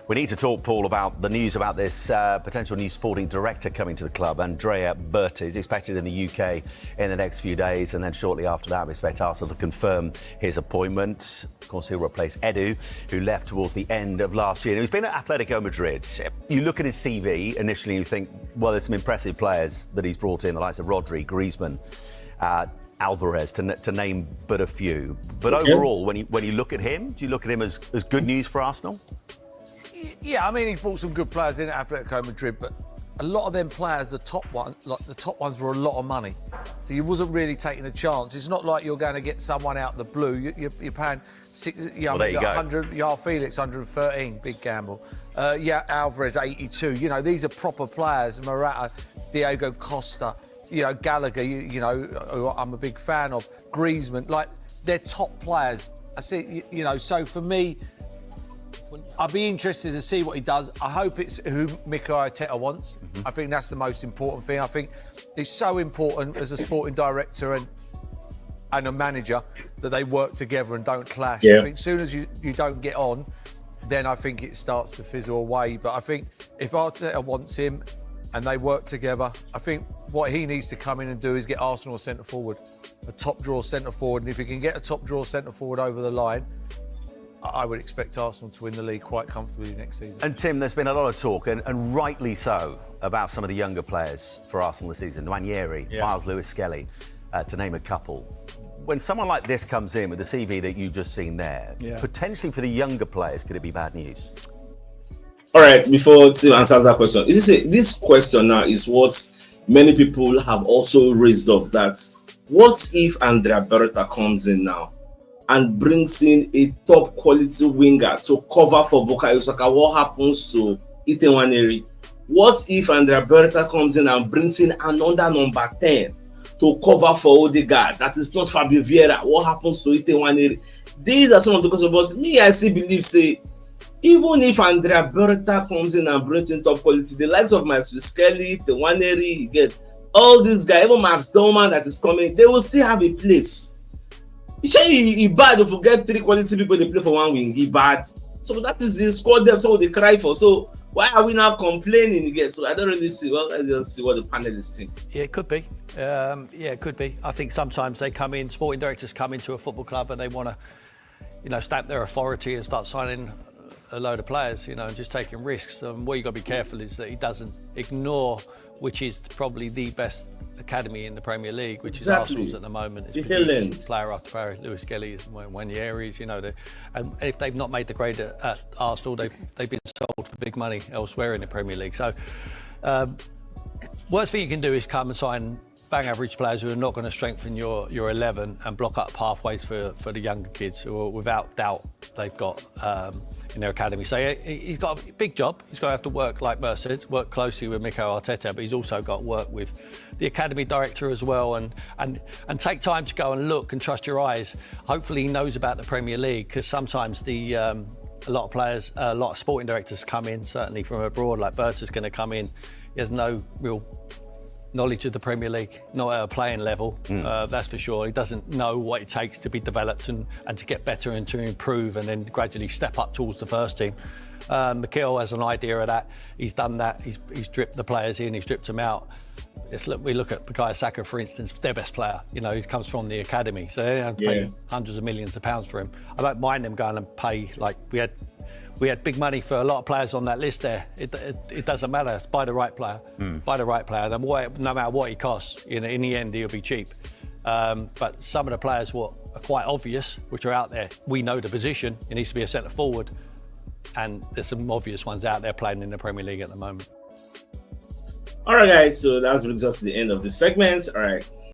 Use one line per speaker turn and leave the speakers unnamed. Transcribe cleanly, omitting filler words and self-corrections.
We need to talk, Paul, about the news about this potential new sporting director coming to the club. Andrea Berta is expected in the UK in the next few days, and then shortly after that we expect Arsenal to confirm his appointment. Of course, he'll replace Edu, who left towards the end of last year. He's been at Atletico Madrid. You look at his CV initially, you think, well, there's some impressive players that he's brought in, the likes of Rodri, Griezmann, Alvarez, to name but a few. But overall, when you look at him, do you look at him as good news for Arsenal?
Yeah, I mean, he brought some good players in at Atletico Madrid, but a lot of them players, the top ones were a lot of money. So you wasn't really taking a chance. It's not like you're going to get someone out the blue. You're paying
there you go.
100. Felix 113, big gamble. Alvarez 82. You know, these are proper players. Morata, Diego Costa. You know, Gallagher. Who I'm a big fan of. Griezmann. Like, they're top players. I see. You know, so for me, I'd be interested to see what he does. I hope it's who Mikel Arteta wants. I think that's the most important thing. I think it's so important as a sporting director and a manager that they work together and don't clash.
Yeah.
I think as soon as you don't get on, then I think it starts to fizzle away. But I think if Arteta wants him and they work together, I think what he needs to come in and do is get Arsenal a centre-forward, a top-draw centre-forward. And if he can get a top-draw centre-forward over the line, I would expect Arsenal to win the league quite comfortably next season.
And Tim, there's been a lot of talk, and rightly so, about some of the younger players for Arsenal this season. Nwaneri, Miles Lewis-Skelly, to name a couple. When someone like this comes in with the CV that you've just seen there, potentially for the younger players, could it be bad news?
All right, before Tim answers that question, this question now is what many people have also raised up, that what if Andrea Berta comes in now and brings in a top quality winger to cover for Bukayo Saka? What happens to Nwaneri? What if Andrea Berta comes in and brings in another number 10 to cover for Odegaard? That is not Fabio Vieira. What happens to Nwaneri? These are some of the questions. But me, I still believe, even if Andrea Berta comes in and brings in top quality, the likes of Miles Skelly, Nwaneri, you get all these guys, even Max Dolman that is coming, they will still have a place. He bad if you get 3 quality people they play for one wing. He bad. So that is the squad depth, so they cry for. So why are we now complaining again? So I don't really see. Well, let's just see what the panelists think.
Yeah, it could be. It could be. I think sometimes they come in, sporting directors come into a football club and they want to, stamp their authority and start signing a load of players, and just taking risks. What you've got to be careful is that he doesn't ignore, which is probably the best academy in the Premier League, which is Arsenal's at the moment. It's player after player. Lewis-Skelly, Nwaneri's, and if they've not made the grade at Arsenal, they've been sold for big money elsewhere in the Premier League. So, worst thing you can do is come and sign bang average players who are not going to strengthen your 11 and block up pathways for the younger kids who, without doubt, they've got in their academy. So he's got a big job. He's got to have to work, like Berta said, work closely with Mikel Arteta, but he's also got to work with the academy director as well, and take time to go and look and trust your eyes. Hopefully he knows about the Premier League, because sometimes a lot of players, a lot of sporting directors come in, certainly from abroad, like Berta's going to come in. He has no real knowledge of the Premier League, not at a playing level, that's for sure. He doesn't know what it takes to be developed and to get better and to improve and then gradually step up towards the first team. Mikel has an idea of that. He's done that. He's dripped the players in, he's dripped them out. We look at Bukayo Saka, for instance, their best player. He comes from the academy, so they don't pay hundreds of millions of pounds for him. I don't mind them going and pay, like we had big money for a lot of players on that list there. It doesn't matter. It's buy the right player. Buy the right player. No matter what he costs, in the end, he'll be cheap. But some of the players are quite obvious, which are out there. We know the position. It needs to be a centre forward. And there's some obvious ones out there playing in the Premier League at the moment.
All right, guys. So that brings us to the end of the segment. All right.